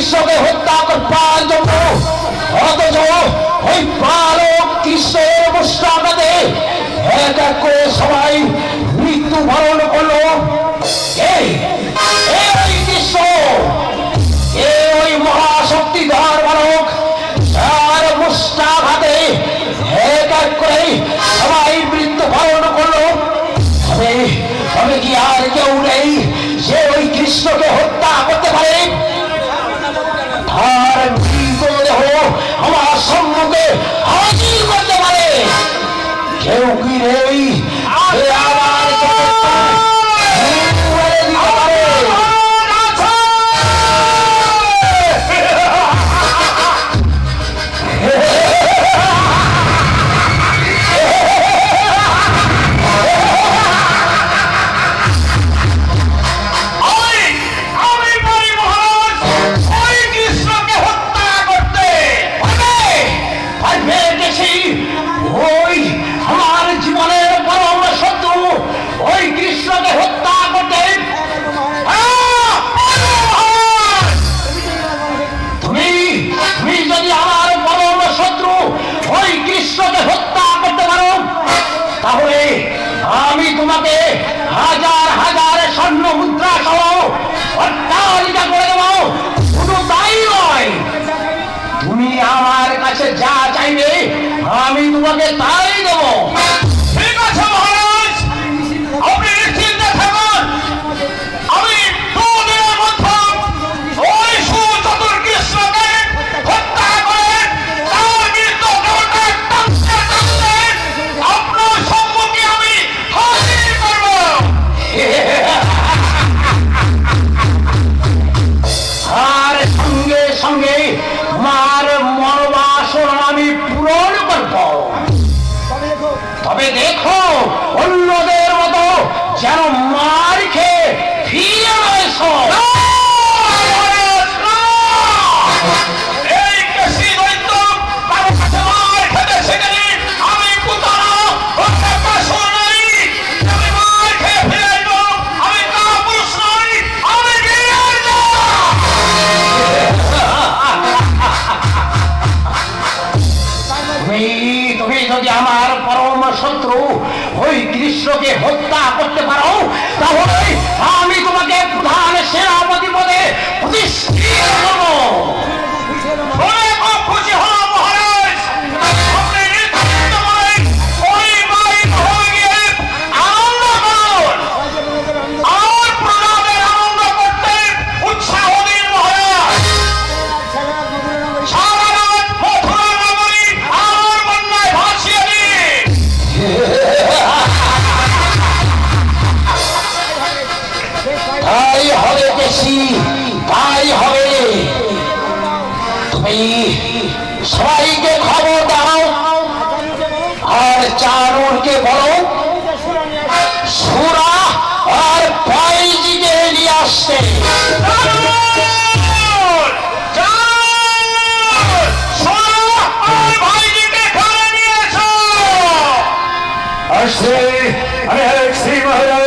কৃষ্ণকে হত্যা করবার জন্য, অথচ ওই বালক কৃষ্ণের মুষ্টাঘাতে এক এক করে সবাই মৃত্যুবরণ করলো। ওই কৃষ্ণ, ওই মহাশক্তিধর বালক, তার মুষ্টাঘাতে এক এক করে সবাই মৃত্যুবরণ করলো। তবে কি আর কেউ নেই যে ওই কৃষ্ণকে হত্যা করতে পারে? আর মৃতদেহ আমার সম্মুখে হাজির করতে পারে? কেউ কি নেই যে আমার তোমাকে হাজার হাজার স্বর্ণ মুদ্রা সহ অট্টালিকা করে দেব। শুধু তাই নয়, তুমি আমার কাছে যা চাইবে আমি তোমাকে তাই দেব। ঠিক আছে মহারাজ, আপনি নিশ্চিন্তে থাকুন। আমি 2 দিনের মধ্যে ওই সুচতুর কৃষ্ণকে হত্যা করে তার মৃতদেহটা টানতে টানতে আপনার সম্মুখে আমি হাজির করব। আর সঙ্গে সঙ্গে মার মনোবাসনা আমি পূরণ করব। তবে দেখো, অন্যদের মতো যেন মার খেয়ে ফিরে এসো। তুমি যদি আমার পরম শত্রু ওই কৃষ্ণকে হত্যা করতে পারো, তাহলে আমি তোমাকে প্রধান সেনাপতি পদে প্রতিষ্ঠিত করব। খুশি হল মহারাজ, আপনি নিশ্চিন্ত মনে ওই বাড়ি গিয়ে আনন্দ করুন। আর প্রজাদের আনন্দ করতে উৎসাহ দিন মহারাজ। সারা রাত মথুরা নগরী আমার বন্যায় ভাসিয়ে দিন। তাই হবে বেশি, তাই হবে। তুমি সবাইকে খবর দাও আর চারুরকে বলো সুরা আর পাইজিকে নিয়ে আসতে। श्री महाराज